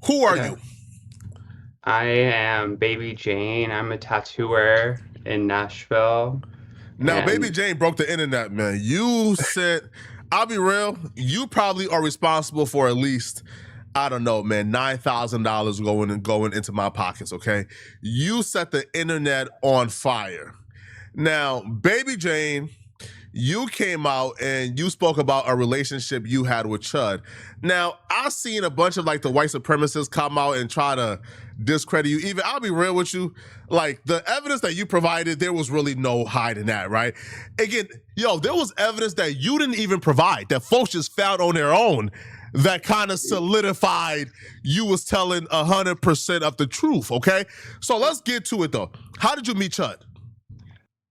Who are Okay. you? I am Baby Jane. I'm a tattooer in Nashville. Now, Baby And Jane broke the internet, man. You sent, I'll be real, you probably are responsible for at least, I don't know, man, $9,000 going into my pockets, okay? You set the internet on fire. Now, Baby Jane, you came out and you spoke about a relationship you had with Chud. Now, I've seen a bunch of like the white supremacists come out and try to discredit you. Even I'll be real with you, like the evidence that you provided, there was really no hiding that, right? Again, there was evidence that you didn't even provide, that folks just found on their own, that kind of solidified you was telling 100% of the truth. Okay, so let's get to it though. How did you meet Chud?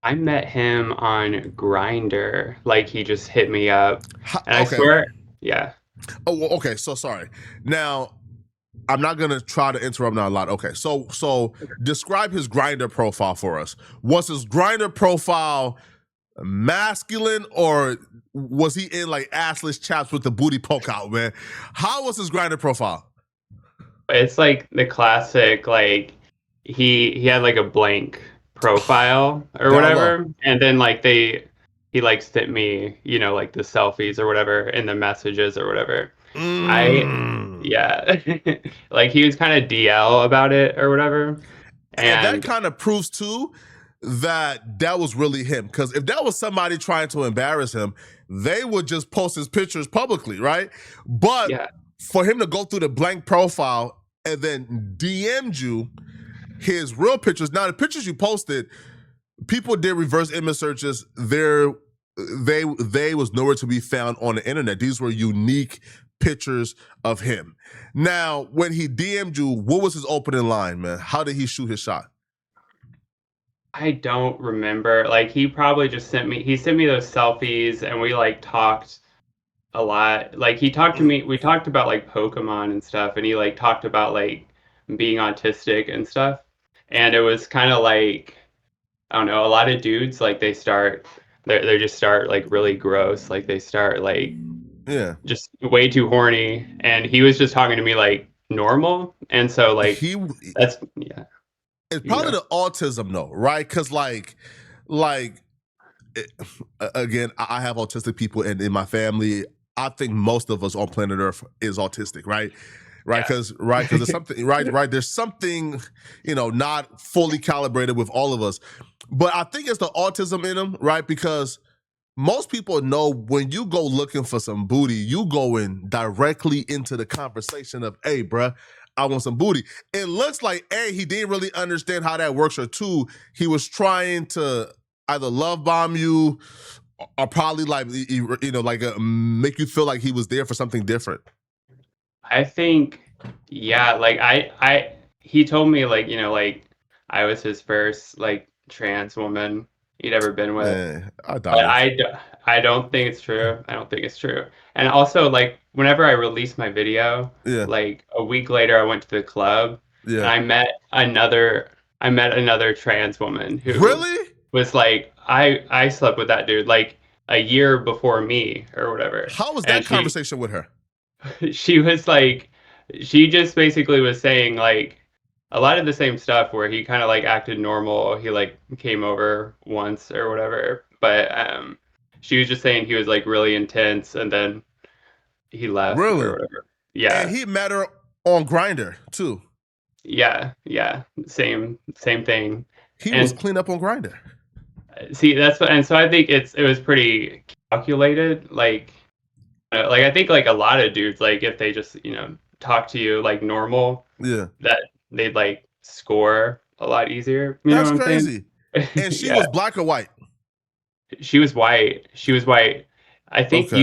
I met him on Grinder. Like he just hit me up. And I Okay. swear, yeah. Oh, well, okay. So sorry. Now, I'm not gonna try to interrupt now a lot. Okay, so describe his grinder profile for us. Was his grinder profile masculine, or was he in like assless chaps with the booty poke out, man? How was his grinder profile? It's like the classic, like he had like a blank profile or Down low. whatever. And then like he like sent me, like the selfies or whatever in the messages or whatever. I Mm. yeah. Like he was kind of DL about it or whatever. And that And kind of proves too that was really him. Because if that was somebody trying to embarrass him, they would just post his pictures publicly, right? But yeah, for him to go through the blank profile and then DM'd you his real pictures. Now the pictures you posted, people did reverse image searches. They was nowhere to be found on the internet. These were unique pictures of him. Now, when he DM'd you, what was his opening line, man? How did he shoot his shot? I don't remember. Like he sent me those selfies and we like talked a lot. Like he talked to me, we talked about like Pokemon and stuff and he like talked about like being autistic and stuff. And it was kind of like I don't know, a lot of dudes like they just start like really gross. Like they start like Yeah. just way too horny and he was just talking to me like normal. And so like He that's yeah, it's you can probably go. the autism though, right? Because like it, again, I have autistic people in my family. I think most of us on planet Earth is autistic, right? Yeah. Because there's something right. There's something not fully calibrated with all of us, but I think it's the autism in them, right? Because most people know when you go looking for some booty, you going directly into the conversation of, "Hey, bruh, I want some booty." It looks like A, he didn't really understand how that works, or two, he was trying to either love bomb you or probably like make you feel like he was there for something different. I think, yeah, like he told me like, like I was his first like trans woman he'd ever been with, Man, I doubt but it. I don't think it's true. I don't think it's true. And also like whenever I released my video, Yeah, like a week later I went to the club and yeah. I met another trans woman who Really? was like I slept with that dude like a year before me or whatever. How was And that conversation with her? she was like she just basically was saying like a lot of the same stuff where he kind of like acted normal. He like came over once or whatever, but she was just saying he was like really intense and then he left or Really? whatever. And Yeah. he met her on Grinder too. Yeah, yeah. Same thing. He was And clean up on Grinder. see that's what and so I think it was pretty calculated like I think like a lot of dudes like if they just, talk to you like normal Yeah. that they'd like score a lot easier. You know That's what I'm saying? crazy. And she Yeah. was black or white. She was white. She was white. I think Okay.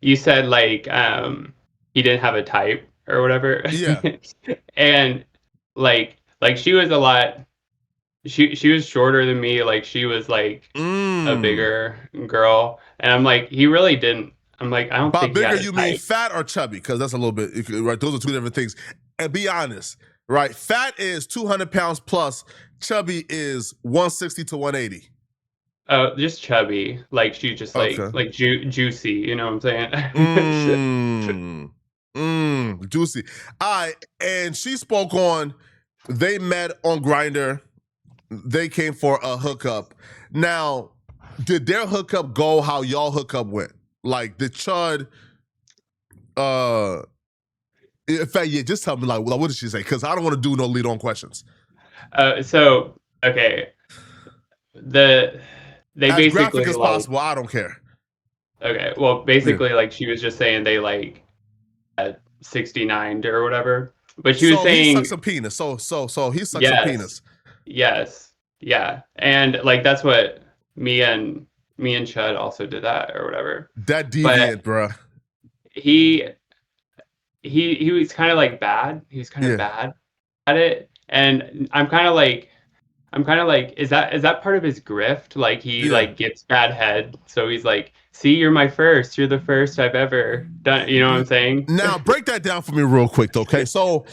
you said like he didn't have a type or whatever. Yeah. And like she was a lot she was shorter than me, like she was like a Mm. bigger girl. And I'm like, he really didn't I'm like, I don't By think he bigger, had a you mean type. fat or chubby? Because that's a little bit, right? Those are two different things. And be honest, right? Fat is 200 pounds plus, chubby is 160 to 180. Oh, just chubby. Like she's just Okay. like juicy, you know what I'm saying? Mm. Juicy. All right, and she spoke on. They met on Grinder. They came for a hookup. Now, did their hookup go how y'all hookup went? Like, did Chud? In fact, yeah. Just tell me, like, what did she say? Because I don't want to do no lead on questions. So okay, they As basically graphic as like possible. I don't care. okay, well Yeah. basically like she was just saying they like at 69 or whatever, but she was So he sucks saying some penis. So he sucks some yes, penis. yes, yeah, and like that's what me and Chud also did that or whatever, That but deviant, bruh. he he was kind of like bad. He was kind of Yeah. bad at it, and I'm kind of like, is that part of his grift? Like he Yeah. like gets bad head, so he's like, see, you're my first. You're the first I've ever done. You know what I'm saying? Now break that down for me real quick, okay? So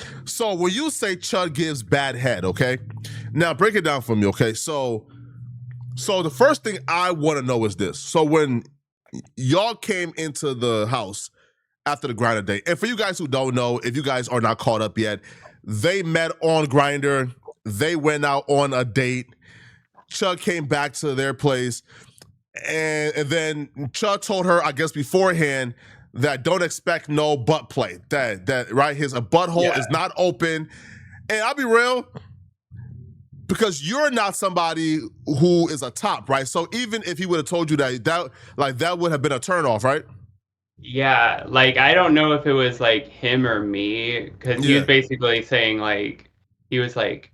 when you say Chud gives bad head, okay? Now break it down for me, okay? So the first thing I want to know is this. So when y'all came into the house after the Grinder date, and for you guys who don't know, if you guys are not caught up yet, they met on Grinder. They went out on a date. Chud came back to their place, and then Chud told her, I guess beforehand, that don't expect no butt play. That right, his butthole Yeah. is not open. And I'll be real, because you're not somebody who is a top, right? So even if he would have told you that would have been a turnoff, right? Yeah, like I don't know if it was like him or me, because he was Yeah, basically saying like he was like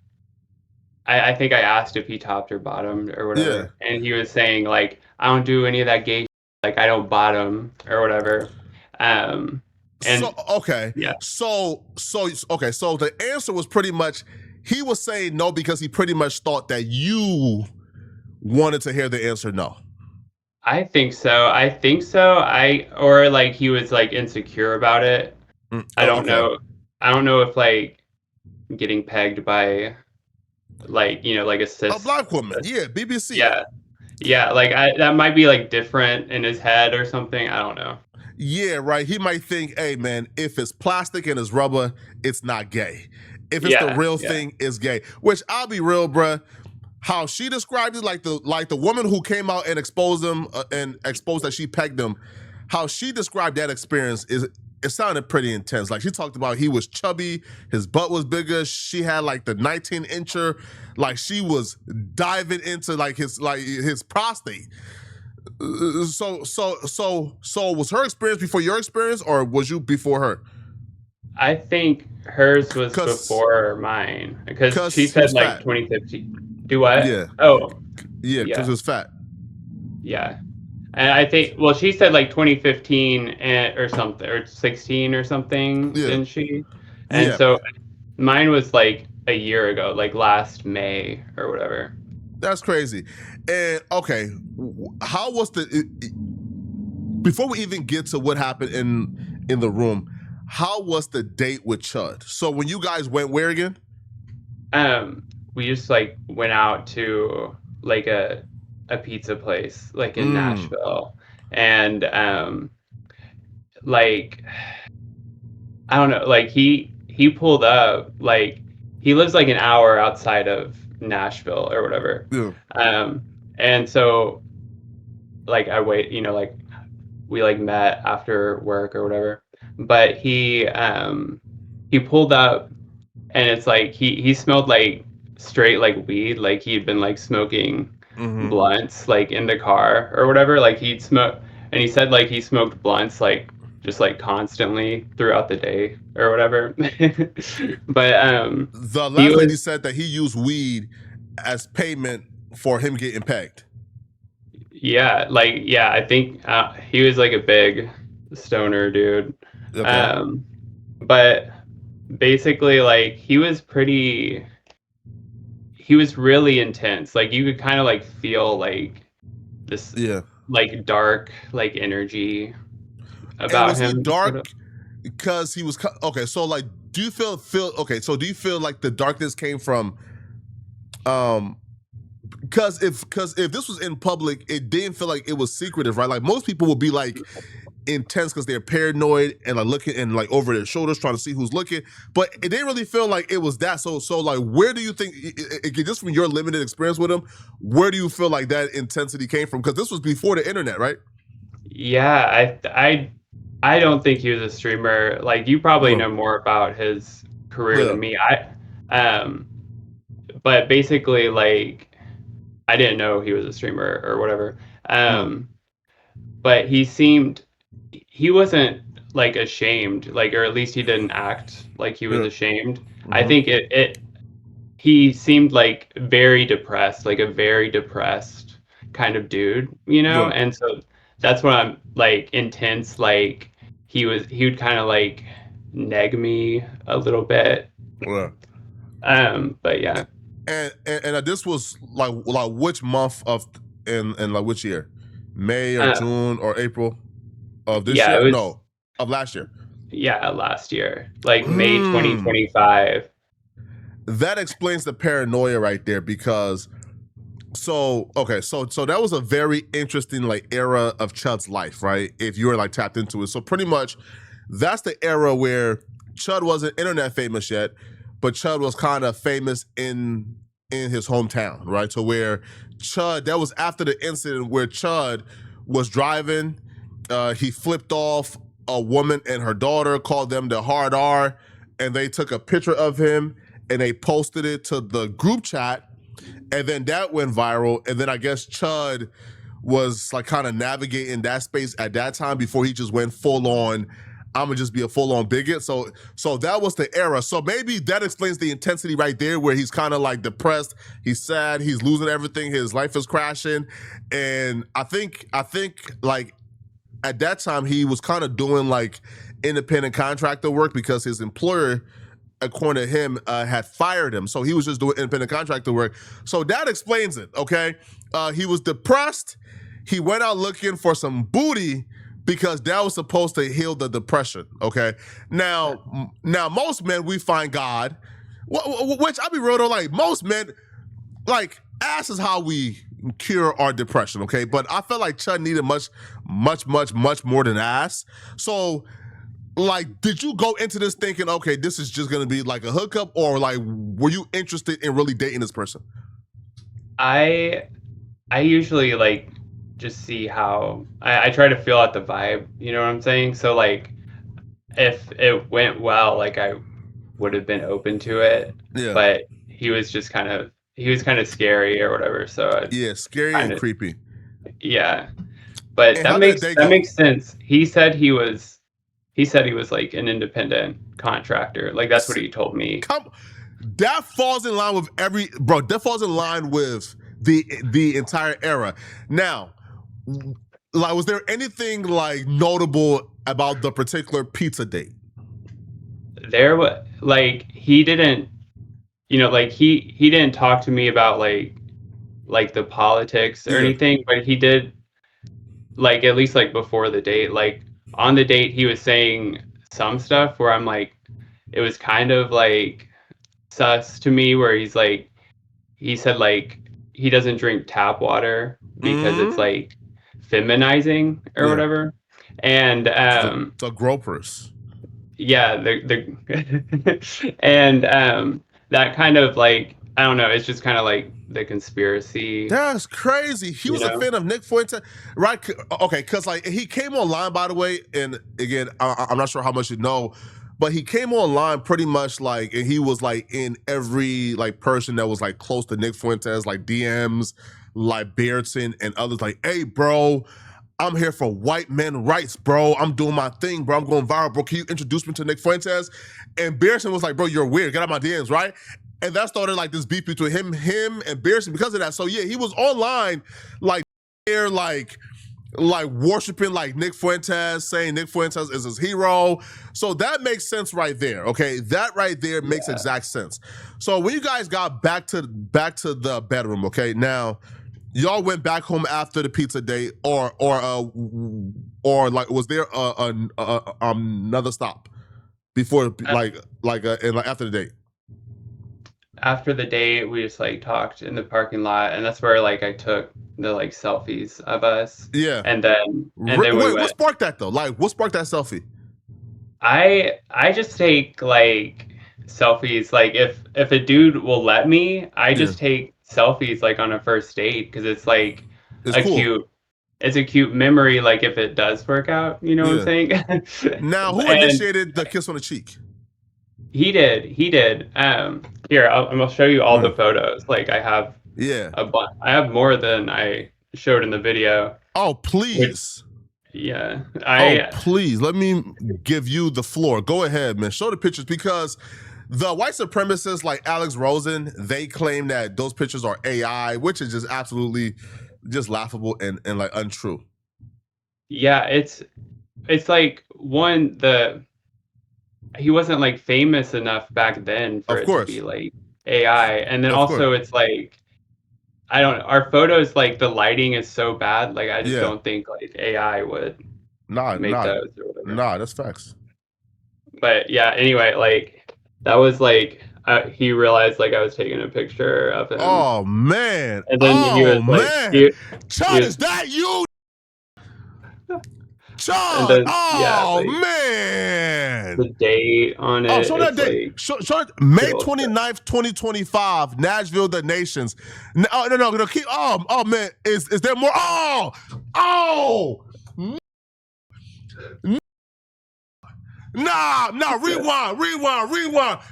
I think I asked if he topped or bottomed or yeah. whatever, and he was saying like I don't do any of that gay, like I don't bottom or whatever, um, So and okay, yeah, okay. So the answer was pretty much he was saying no because he pretty much thought that you wanted to hear the answer no. I think so. I think so. Or like he was like insecure about it. I Oh, don't okay. know. I don't know if like getting pegged by like like a A cis. black woman, yeah, BBC. Yeah, yeah. Like that might be like different in his head or something. I don't know. Yeah, right. He might think, hey man, if it's plastic and it's rubber, it's not gay. If it's the Yeah, real yeah, thing, it's gay. Which I'll be real, bruh. How she described it, like the woman who came out and exposed him and exposed that she pegged him. How she described that experience is it sounded pretty intense. Like she talked about he was chubby, his butt was bigger. She had like the 19-incher, like she was diving into his prostate. So was her experience before your experience, or was you before her? I think hers was Cause before mine because she he said was like fat. 2015. Do what? Yeah, Oh, yeah, because yeah, he was fat. yeah. And I think, well, she said like 2015 or something, or 16 or something, Yeah, didn't she? And yeah, so mine was like a year ago, like last May or whatever. that's crazy. And okay, how was before we even get to what happened in the room? How was the date with Chud? So when you guys went where again? We just like went out to like a pizza place like in Mm, Nashville, and like I don't know, like he pulled up, like he lives like an hour outside of Nashville or whatever. yeah. Um, and so like I wait, like we like met after work or whatever. But he pulled up, and it's like he smelled like straight like weed, like he'd been like smoking Mm-hmm. blunts like in the car or whatever. Like he'd smoke, and he said like he smoked blunts like just like constantly throughout the day or whatever. But The he last lady was said that he used weed as payment for him getting pegged. yeah, like yeah, I think he was like a big stoner dude. Okay. Um, but basically like he was really intense. Like you could kind of like feel like this Yeah. like dark like energy And about was he him sort of. dark because he was okay? So like, do you feel okay? So do you feel like the darkness came from um? Because if this was in public, it didn't feel like it was secretive, right? Like most people would be like, intense because they're paranoid and like looking and like over their shoulders trying to see who's looking, but it didn't really feel like it was that. So like, where do you think, just from your limited experience with him, where do you feel like that intensity came from? Because this was before the internet, right? Yeah, I don't think he was a streamer. Like you probably Yeah, know more about his career yeah, than me. Um but basically like I didn't know he was a streamer or whatever. yeah, But he wasn't like ashamed, like or at least he didn't act like he was yeah. ashamed. I Mm-hmm. think it he seemed like very depressed, like a very depressed kind of dude, you know? Yeah, And so that's what I'm like intense, like he would kind of like neg me a little bit. yeah. But yeah. And this was like which month of in like which year? May or Uh, June or April of this yeah, it year? was No, of last year. yeah, last year, like May Mm. 2025. That explains the paranoia right there because so that was a very interesting like era of Chud's life, right? If you were like tapped into it. So pretty much that's the era where Chud wasn't internet famous yet, but Chud was kind of famous in his hometown, right? To where Chud, that was after the incident where Chud was driving, he flipped off a woman and her daughter, called them the hard R, and they took a picture of him and they posted it to the group chat, and then that went viral. And then I guess Chud was like kind of navigating that space at that time before he just went full on. I'm gonna just be a full on bigot. So that was the era. So maybe that explains the intensity right there, where he's kind of like depressed, he's sad, he's losing everything, his life is crashing, and I think like at that time he was kind of doing like independent contractor work because his employer, according to him, had fired him. So he was just doing independent contractor work. So that explains it, okay? He was depressed. He went out looking for some booty because that was supposed to heal the depression, okay? Now most men, we find God, which I'll be real though, like most men, like ass is how we cure our depression, okay? But I felt like Chud needed much more than ass. So like, did you go into this thinking, okay, this is just gonna be like a hookup, or like, were you interested in really dating this person? I I usually like just see how I try to feel out the vibe, you know what I'm saying? So like if it went well, like I would have been open to it, Yeah, but he was kind of scary or whatever, so I yeah, scary kind and of creepy. yeah. But And how did the day that go? makes sense. He said he was like an independent contractor. Like that's what he told me. Come, that falls in line with every bro. That falls in line with the entire era. Now, like, was there anything like notable about the particular pizza date? There was like he didn't, you know, like he didn't talk to me about like the politics or Yeah. anything, but he did like at least like before the date, like on the date he was saying some stuff where I'm like it was kind of like sus to me where he's like he said like he doesn't drink tap water because it's Mm-hmm. like feminizing or Yeah. whatever. And The gropers. yeah, and that kind of like I don't know, it's just kind of like the conspiracy, That's crazy. He you was a know. fan of Nick Fuentes, right? Okay, because like he came online, by the way, and again, I'm not sure how much you know, but he came online pretty much like, and he was like in every like person that was like close to Nick Fuentes, like DMs, like Beardson and others, like, hey, bro, I'm here for white men rights, bro. I'm doing my thing, bro. I'm going viral, bro. Can you introduce me to Nick Fuentes? And Beardson was like, bro, you're weird. Get out my DMs, right? And that started like this beef between him and Beardson because of that. So yeah, he was online, like there, like worshiping like Nick Fuentes, saying Nick Fuentes is his hero. So that makes sense right there. Okay, that right there makes Yeah. exact sense. So when you guys got back to the bedroom, okay, now y'all went back home after the pizza date, or like was there another stop before and like after the date? After the date, we just like talked in the parking lot, and that's where like I took the like selfies of us. Yeah. And then we Wait, what went. sparked that though? Like, what sparked that selfie? I just take like selfies. Like if a dude will let me, I Yeah. just take selfies like on a first date because it's like It's a cool. cute memory. Like if it does work out, you know what I'm saying? Now, who And initiated the kiss on the cheek? he did. Here I'll show you all the Mm. photos. Like I have Yeah. I have more than I showed in the video. Oh, Which, please. yeah, Oh, please. Let me give you the floor. Go ahead, man. Show the pictures because the white supremacists like Alex Rosen, they claim that those pictures are AI, which is just absolutely just laughable and like untrue. yeah, it's like he wasn't like famous enough back then for Of it to course. be like AI. And then Of course. also it's like I don't our photos like the lighting is so bad, like I just Yeah. don't think like AI would Nah, make those or whatever. nah, that's facts. But yeah, anyway, like that was like he realized like I was taking a picture of him. Oh man. And then he was like, Chud, is that you? Chud. then, oh like, man. the date on it. Oh, show that it's date. like Show May 29th, 2025, Nashville, the Nations. No. Keep. Oh man. Is there more? Nah, rewind.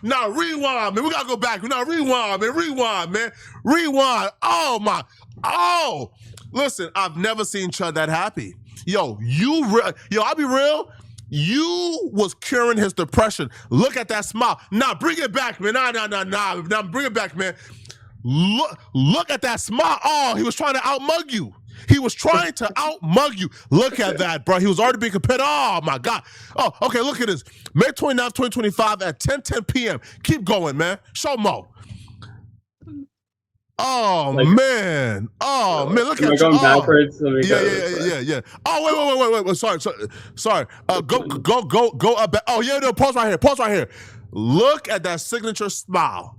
Nah, rewind, man. We gotta go back. Nah, rewind, man. Rewind. Oh. Listen, I've never seen Chud that happy. Yo, I'll be real. You was curing his depression. Look at that smile. Nah, bring it back, man. Nah, bring it back, man. Look at that smile. Oh, he was trying to outmug you. Look at that, bro. He was already being compared. Oh, my God. Oh, okay, look at this. May 29th, 2025 at 10:10 p.m. Keep going, man. Show Mo. Oh, like, man. Oh, man. Look at you. Going backwards. Yeah. Oh, wait. Sorry. Go up. Oh, yeah, no. Pause right here. Look at that signature smile.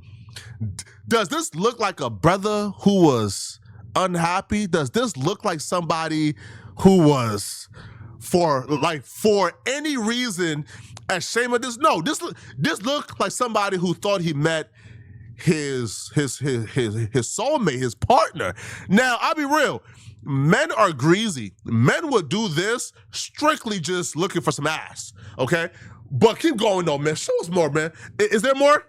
Does this look like a brother who was unhappy? Does this look like somebody who was for any reason ashamed of this? No, this looked like somebody who thought he met his soulmate, his partner. Now, I'll be real. Men are greasy. Men would do this strictly just looking for some ass, okay? But keep going though, man. Show us more, man. Is there more?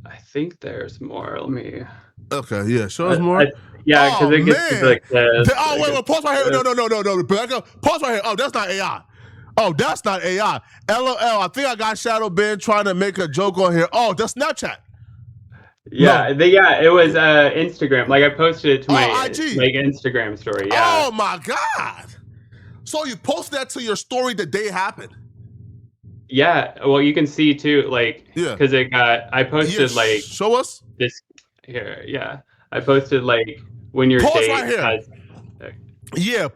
I think there's more. Let me. Okay, yeah. Show us more. Because it gets to like this. Wait. Pause right here. No. Back up. Pause right here. Oh, that's not AI. LOL. I think I got Shadow Ben trying to make a joke on here. Oh, that's Snapchat. Yeah, it was Instagram. Like I posted it to my IG. like Instagram story. Yeah. Oh my God. So you posted that to your story the day it happened? Yeah. Well, you can see too, like, because I posted like. Show us this here. Yeah, I posted like when your pause date right here. Has,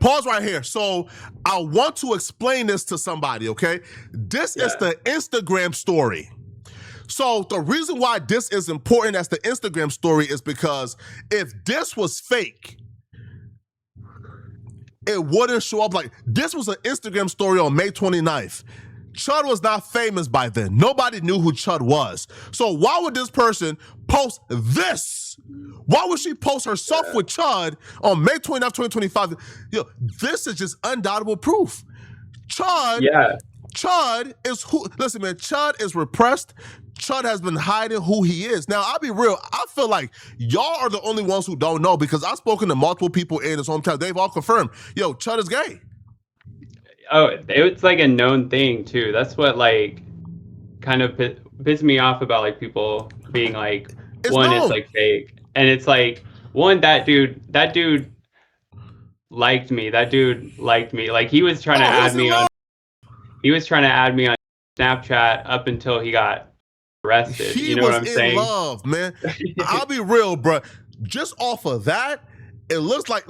pause right here. So I want to explain this to somebody. Okay, this is the Instagram story. So the reason why this is important as the Instagram story is because if this was fake, it wouldn't show up like this was an Instagram story on May 29th. Chud was not famous by then. Nobody knew who Chud was. So why would this person post this? Why would she post herself with Chud on May 29th, 2025? This is just undoubtable proof. Chud is who, listen, man, Chud is repressed. Chud has been hiding who he is. Now, I'll be real. I feel like y'all are the only ones who don't know because I've spoken to multiple people in his hometown. They've all confirmed, Chud is gay. Oh, it's like a known thing too. That's what like kind of pissed me off about like people being like, it's like fake. And it's like, that dude liked me. Like he was trying to add me on. He was trying to add me on Snapchat up until he got arrested. You know what I'm saying? He was in love, man. I'll be real, bro. Just off of that, it looks like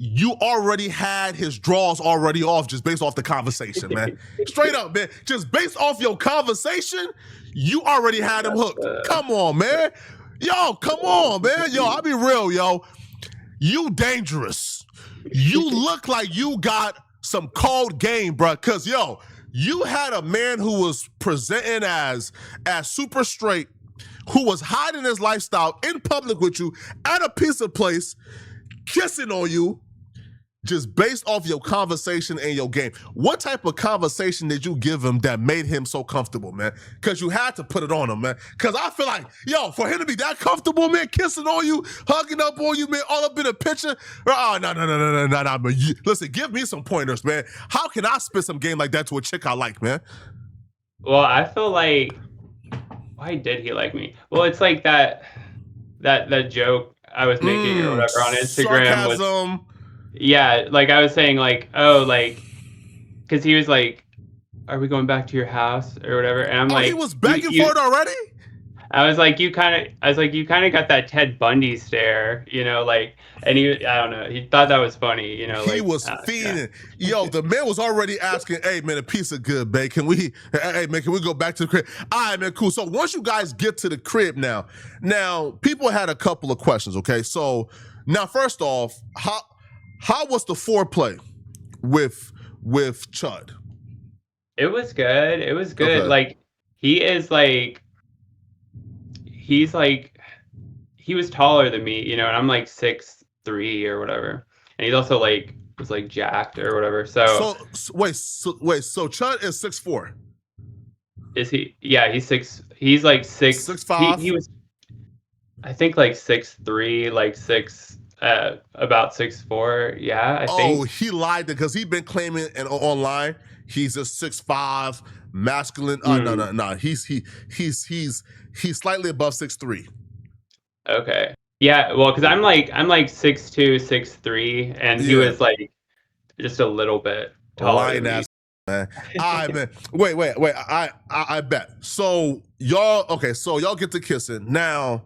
you already had his draws already off just based off the conversation, man. Straight up, man. Just based off your conversation, you already had him hooked. Come on, man. Come on, man. I'll be real, you dangerous. You look like you got some cold game, bro. Cause yo, you had a man who was presenting as super straight, who was hiding his lifestyle in public with you at a pizza place, kissing on you, just based off your conversation and your game. What type of conversation did you give him that made him so comfortable, man? Because you had to put it on him, man. Because I feel like, yo, for him to be that comfortable, man, kissing on you, hugging up on you, man, all up in a picture. Oh, no, man. Listen, give me some pointers, man. How can I spit some game like that to a chick I like, man? Well, I feel like, why did he like me? Well, it's like that joke I was making or whatever on Instagram sarcasm. Yeah, like I was saying, like, oh, like, because he was like, "Are we going back to your house or whatever?" And I'm like, he was begging for it already. I was like, you kind of got that Ted Bundy stare, like, and I don't know, he thought that was funny, like, he was fiending. Yeah. Yo, the man was already asking, "Hey, man, a piece of good, babe. Can we go back to the crib?" All right, man, cool. So once you guys get to the crib now people had a couple of questions. Okay, so now first off, how was the foreplay with Chud? It was good. It was good. Okay. Like, he's like, he was taller than me, and I'm like 6'3" or whatever. And he's also like, was like jacked or whatever. So wait, so Chud is 6'4". Is he? Yeah, he's like 6'5". He was, I think, like 6'3", like about 6'4". Yeah, I think. Oh, he lied because he's been claiming and online he's a 6'5", masculine. No. He's slightly above 6'3". Okay. Yeah, well, because I'm like 6'2", 6'3", and he was like just a little bit taller. Lying ass, man. All right, man. Wait. I bet. So y'all get to kissing now.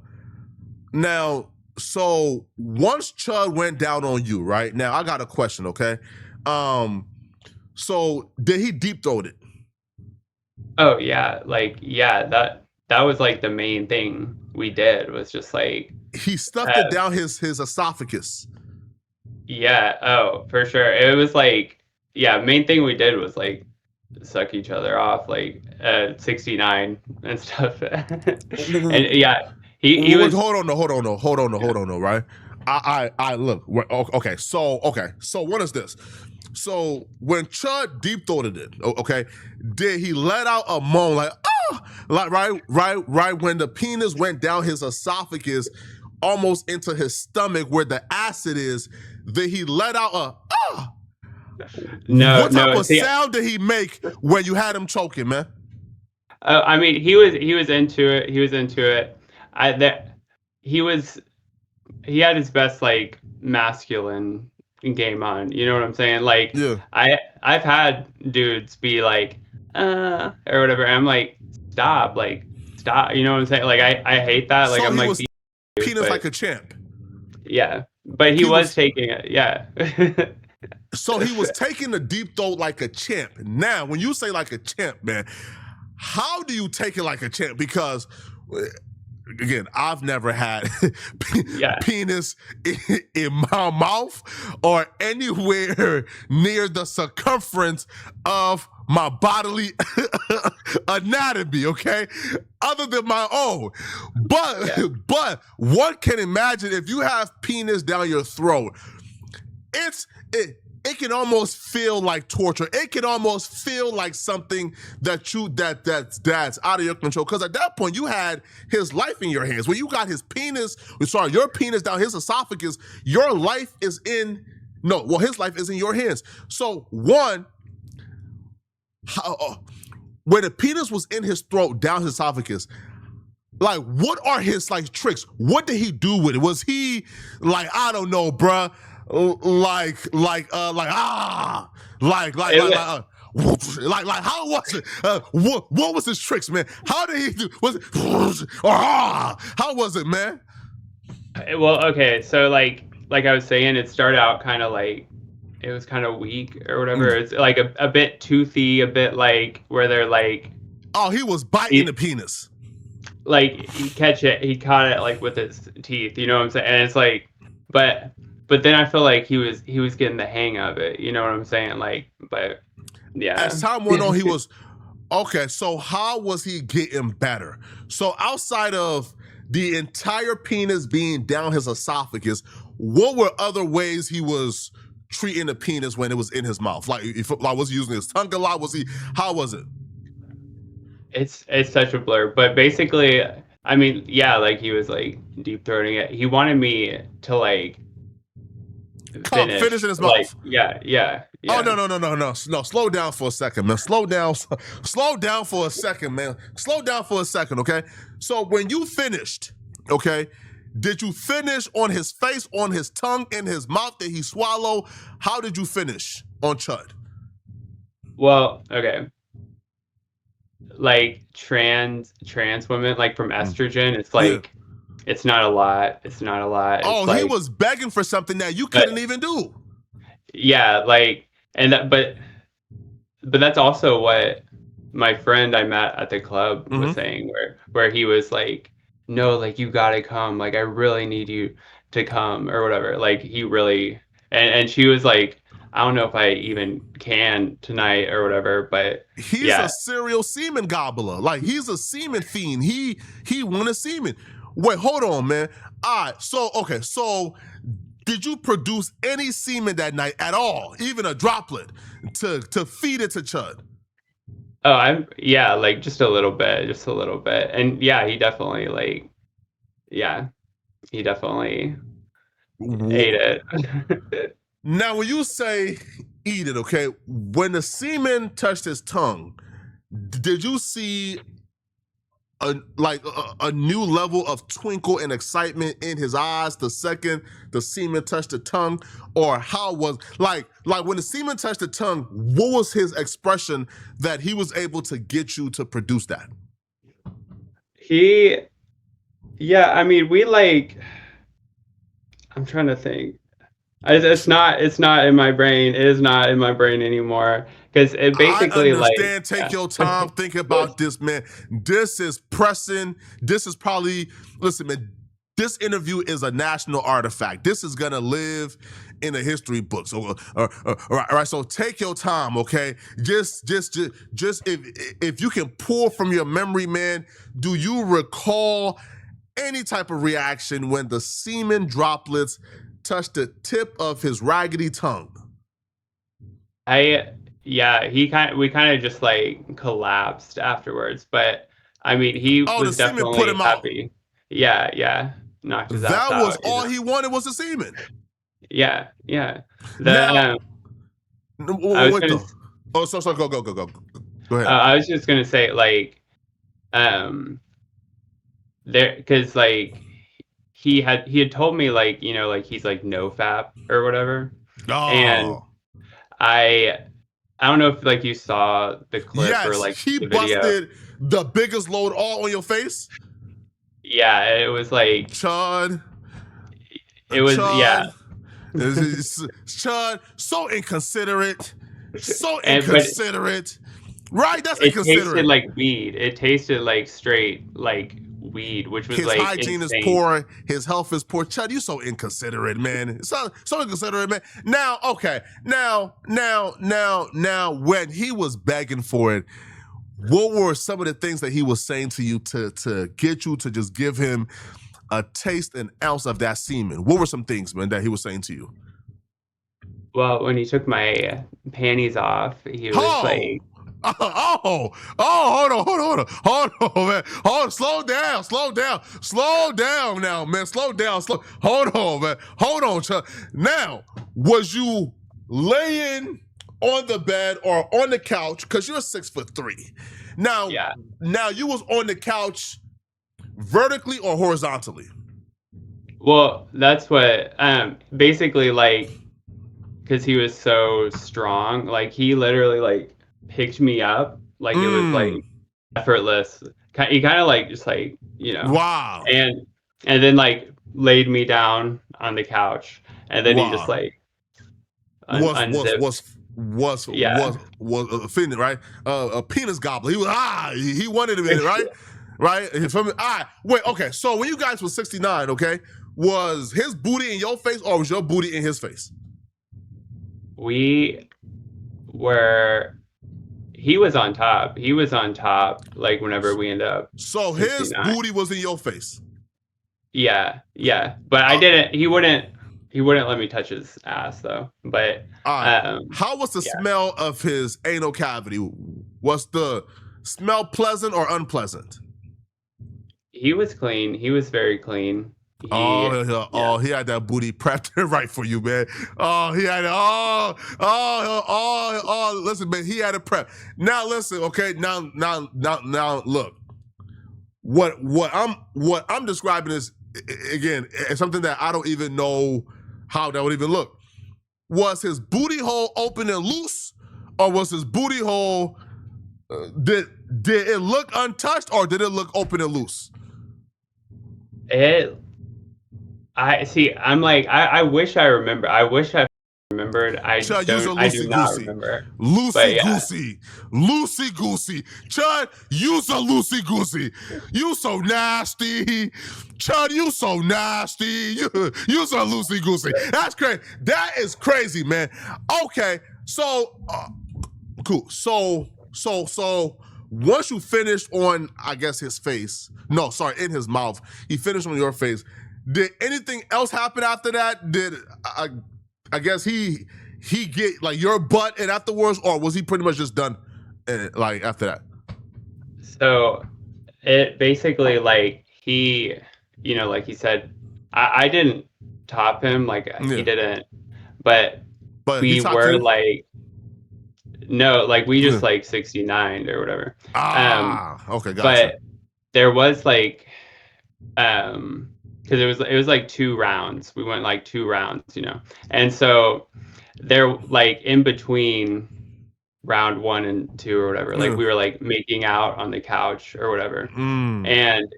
So once Chud went down on you, right? Now I got a question, okay? So did he deep throat it? Oh yeah, that was like the main thing we did, was just like, he stuffed it down his esophagus. Yeah, oh, for sure. It was like, yeah, main thing we did was like suck each other off, like 69 and stuff. And yeah, he was. Hold on, right? I look. Okay, so what is this? So when Chud deep throated it, okay, did he let out a moan like, oh, like right when the penis went down his esophagus, almost into his stomach where the acid is? Did he let out a oh? No. What type of sound did he make when you had him choking, man? I mean, he was into it. He was into it. He had his best like masculine game on. You know what I'm saying? Like, yeah. I've had dudes be like, or whatever. And I'm like, stop. You know what I'm saying? Like, I hate that. Like, so I'm like, penis like a champ. Yeah, but he was taking it. Yeah. So he was taking the deep throat like a champ. Now, when you say like a champ, man, how do you take it like a champ? Because again, I've never had penis in my mouth or anywhere near the circumference of my bodily anatomy, okay? Other than my own. But one can imagine if you have penis down your throat, it can almost feel like torture. It can almost feel like something that's out of your control. Because at that point, you had his life in your hands. When you got your penis down his esophagus, his life is in your hands. So when the penis was in his throat, down his esophagus, like, what are his like tricks? What did he do with it? Was he like, I don't know, bruh? Like how was it? What was his tricks, man? How did he do? Was it? How was it, man? Well, okay, so like I was saying, it started out kind of like, it was kind of weak or whatever. It's like a bit toothy, a bit like where they're like, oh, he was biting the penis. Like he caught it like with his teeth. You know what I'm saying? And it's like, but but then I feel like he was getting the hang of it. You know what I'm saying? Like, but yeah. As time went on, he was okay. So how was he getting better? So outside of the entire penis being down his esophagus, what were other ways he was treating the penis when it was in his mouth? Like, was he using his tongue a lot? How was it? It's such a blur, but basically, I mean, yeah, like he was like deep throating it. He wanted me to like Finish in his like, mouth. yeah. Oh no! Slow down for a second, man. Slow down for a second, man. Slow down for a second, okay? So when you finished, okay, did you finish on his face, on his tongue, in his mouth? Did he swallow? How did you finish on Chud? Well, okay. Like trans women, like from estrogen, it's like it's not a lot. It's not a lot. It's Oh, like, he was begging for something that you couldn't even do. Yeah, like, and that, but that's also what my friend I met at the club was saying, where he was like, no, like you gotta come, like I really need you to come or whatever. Like he really, and she was like, I don't know if I even can tonight or whatever, but he's a serial semen gobbler. Like he's a semen fiend. He wanted semen. Wait, hold on, man. All right, so did you produce any semen that night at all, even a droplet, to feed it to Chud? Oh, like just a little bit, and yeah, he definitely like, yeah, he definitely ate it. Now, when you say eat it, okay, when the semen touched his tongue, did you see a new level of twinkle and excitement in his eyes the second the semen touched the tongue? Or how was like when the semen touched the tongue, what was his expression that he was able to get you to produce that? Yeah, I mean, we like, I'm trying to think. It's not in my brain. It is not in my brain anymore. Because it basically, I understand. Take your time. Think about this, man. This is pressing. This is probably, listen, man, this interview is a national artifact. This is gonna live in the history books. So, all right. So take your time, okay? Just if you can pull from your memory, man, do you recall any type of reaction when the semen droplets touched the tip of his raggedy tongue? We kind of just like collapsed afterwards, but I mean, he was definitely put him happy. Out. Yeah, knocked his ass out. That was all he wanted was the semen. Yeah. Wait, oh, so go. Go ahead. I was just gonna say, like, because like he had told me, like, you know, like he's like no fap or whatever. Oh. And I don't know if like you saw the clip or like he the video. Busted the biggest load all on your face. Yeah, it was like Chud. It was Chud. Yeah. Chud, so inconsiderate. Right? That's inconsiderate. It tasted like weed. It tasted like straight like weed, which was his like hygiene insane. is poor, his health is poor. Chud, you so inconsiderate, man. So inconsiderate, man. Now, okay, now, when he was begging for it, what were some of the things that he was saying to you to get you to just give him a taste, an ounce of that semen? What were some things, man, that he was saying to you? Well, when he took my panties off, he was like, hold on, man. Slow down now, man. Hold on, man. Hold on, Chuck. Now, was you laying on the bed or on the couch? Because you're 6'3". Now, Now you was on the couch vertically or horizontally? Well, that's what basically, like, because he was so strong, like he literally like picked me up, like it was like effortless. He kind of like just like, you know, wow, and then like laid me down on the couch, and then he just like unzipped. Was offended, right? A penis gobbler. He wanted it, right? Right? All right. Wait. Okay. So when you guys were 69, okay, Was his booty in your face or was your booty in his face? We were. He was on top. He was on top. Like whenever we end up So his 69. booty was in your face. Yeah, yeah. But I didn't. He wouldn't. He wouldn't let me touch his ass though. But All right. How was the yeah. smell of his anal cavity? Was the smell pleasant or unpleasant? He was clean. He was very clean. He had that booty prepped right for you, man. He had listen, man, he had it prepped. Now listen, okay. Now look. What I'm describing is again, it's something that I don't even know how that would even look. Was his booty hole open and loose, or was his booty hole did it look untouched, or did it look open and loose? I see. I'm like, I wish I remember. I wish I remembered. I do not remember. Loosey goosey. Chud, you's a loosey goosey. You so nasty. Chud, you so nasty. You so loosey goosey. That's crazy. That is crazy, man. Okay, so cool. So once you finished on, I guess, his face. No, sorry, in his mouth. He finished on your face. Did anything else happen after that? Did I guess he get like your butt and afterwards, or was he pretty much just done like after that? So it basically like he, like he said, I didn't top him, like he didn't, but we were like, no, like we just like 69 or whatever. Okay, gotcha. But there was like, because it was like 2 rounds. We went like 2 rounds, and so there like in between round 1 and 2 or whatever, like we were like making out on the couch or whatever, and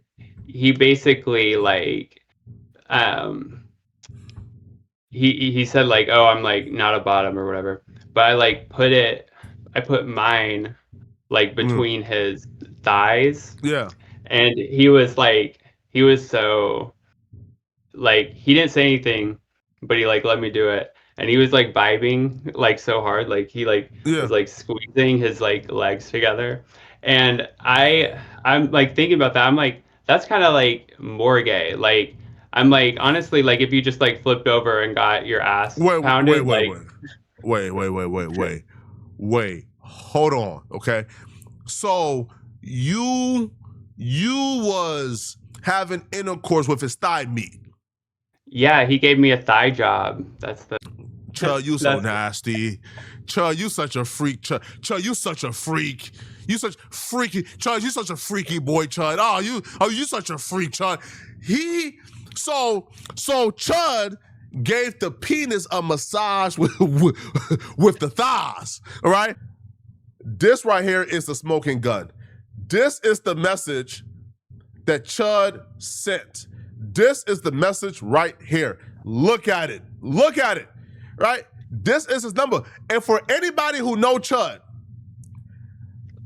he basically like he said like, oh, I'm like not a bottom or whatever, but I put mine like between his thighs, and he was so like, he didn't say anything, but he like let me do it, and he was like vibing like so hard, like he like was like squeezing his like legs together, and I'm like thinking about that. I'm like, that's kind of like more gay. Like I'm like, honestly, like if you just like flipped over and got your ass pounded, wait, hold on, okay? So you was having intercourse with his thigh meat. Yeah, he gave me a thigh job. That's the. Chud, you so nasty. Chud, you such a freak. Chud, you such a freak. You such freaky. Chud, you such a freaky boy. Chud. You such a freak. Chud. So Chud gave the penis a massage with the thighs. All right. This right here is the smoking gun. This is the message that Chud sent. This is the message right here. Look at it. Look at it. Right? This is his number. And for anybody who know Chud,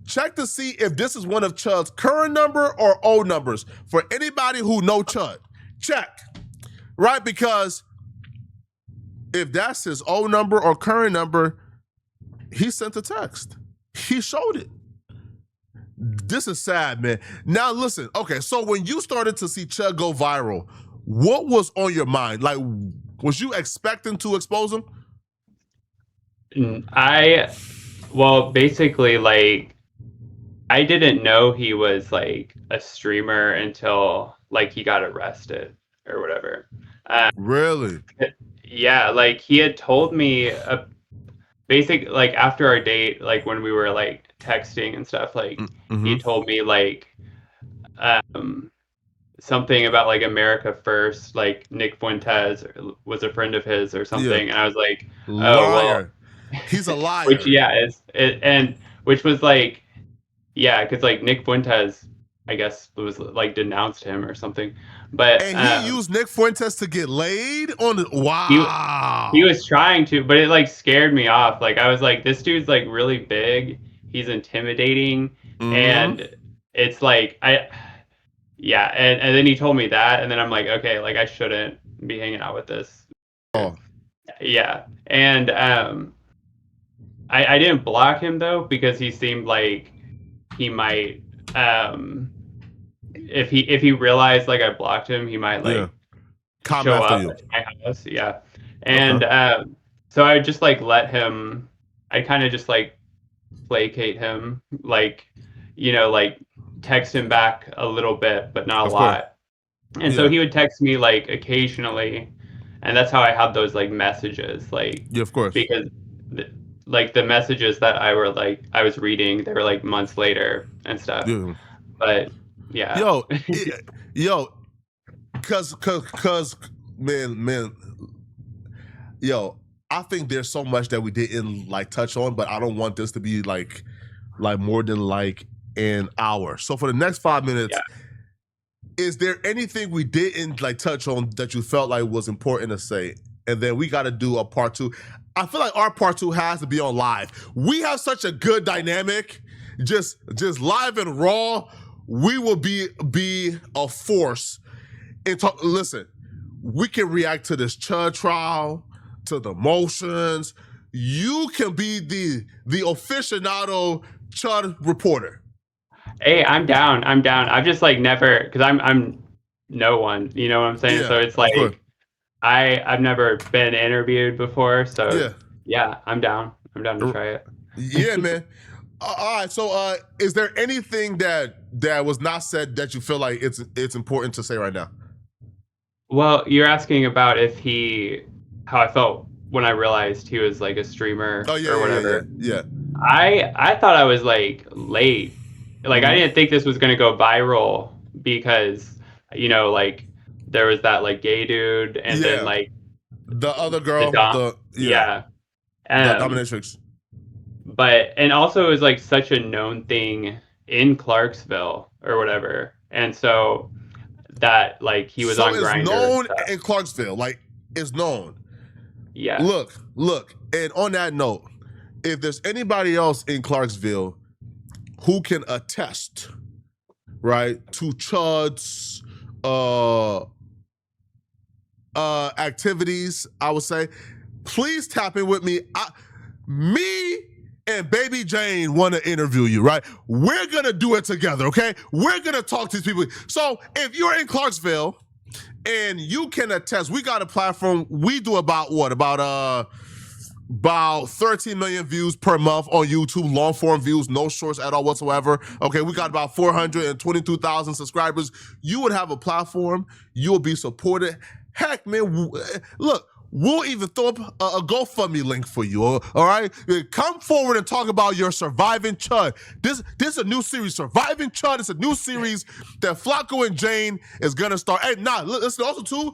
check to see if this is one of Chud's current number or old numbers. For anybody who know Chud, check. Right? Because if that's his old number or current number, he sent a text. He showed it. This is sad, man. Now listen, okay, so when you started to see Chud go viral, what was on your mind? Like, was you expecting to expose him? Well, basically, like, I didn't know he was like a streamer until like he got arrested or whatever. Really? Yeah, like he had told me like after our date, like when we were like texting and stuff, like he told me like something about like America First, like Nick Fuentes was a friend of his or something, and I was like, liar. Oh well, he's a liar. Which which was like, yeah, because like Nick Fuentes, I guess, was like denounced him or something, but and he used Nick Fuentes to get laid on the wow. He was trying to, but it like scared me off. Like I was like, this dude's like really big. He's intimidating, and it's like and then he told me that, and then I'm like, okay, like I shouldn't be hanging out with this. Oh, Yeah, and I didn't block him though because he seemed like he might if he realized like I blocked him, he might yeah. like Come show after up you. at my house. Yeah, Okay. and so I would just like let him. I kind of just like placate him, like like text him back a little bit, but not a Of course. lot. And so Yeah. he would text me like occasionally, and that's how I had those like messages, like Yeah, of course. because the, like the messages that I was reading, they were like months later and stuff. Yeah. But yeah, Yo, yo, cause, man, yo, I think there's so much that we didn't like touch on, but I don't want this to be like more than like an hour. So for the next 5 minutes, yeah. is there anything we didn't like touch on that you felt like was important to say? And then we got to do a part two. I feel like our part two has to be on live. We have such a good dynamic, just live and raw. We will be a force. And talk. Listen, we can react to this Chud trial, to the motions. You can be the aficionado Chud reporter. Hey, I'm down. I'm down. I've just like never because I'm no one. You know what I'm saying? So Yeah, it's of course. like I've never been interviewed before. So Yeah. yeah, I'm down. I'm down to try it. Yeah, man. All right. So, is there anything that was not said that you feel like it's important to say right now? Well, you're asking about how I felt when I realized he was like a Oh streamer yeah, or yeah, yeah, yeah, whatever. yeah. I thought I was like late. Like I Mm-hmm. didn't think this was gonna go viral because like there was that like gay dude and then Yeah. like The other the girl, dom yeah. the Um dominatrix. but and also it was like such a known thing in Clarksville or whatever. And so that like he was So on it's Grinder and known stuff. in Clarksville, like it's known. Yeah. Look, and on that note, if there's anybody else in Clarksville who can attest, right, to Chud's activities, I would say, please tap in with me. Me and Baby Jane want to interview you, right? We're gonna do it together, okay? We're gonna talk to these people. So if you're in Clarksville and you can attest, we got a platform. We do about what? About 13 million views per month on YouTube, long form views, no shorts at all whatsoever. Okay, we got about 422,000 subscribers. You would have a platform, you'll be supported. Heck, man, look, we'll even throw up a GoFundMe link for you. All right, come forward and talk about your surviving Chud. This is a new series, Surviving Chud. It's a new series that Flacco and Jane is gonna start. Hey, listen, also too,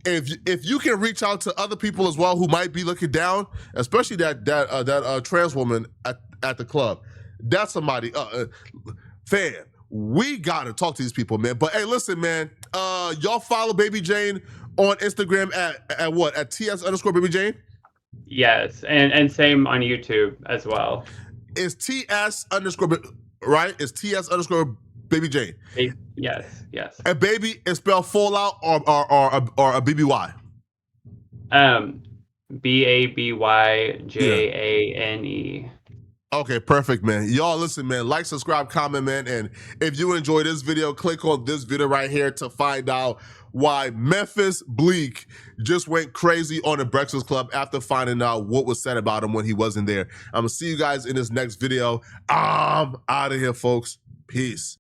if you can reach out to other people as well who might be looking down, especially that trans woman at the club, that's somebody. Fam, we gotta talk to these people, man. But hey, listen, man, y'all follow Baby Jane on Instagram at what? At ts_Baby Jane. Yes, and same on YouTube as well. It's ts_ right? It's ts_Baby Jane. Yes, yes. And baby is spelled full out or a BBY. BABYJANE. Okay, perfect, man. Y'all listen, man. Like, subscribe, comment, man. And if you enjoyed this video, click on this video right here to find out why Memphis Bleak just went crazy on the Breakfast Club after finding out what was said about him when he wasn't there. I'm gonna see you guys in this next video. I'm out of here, folks. Peace.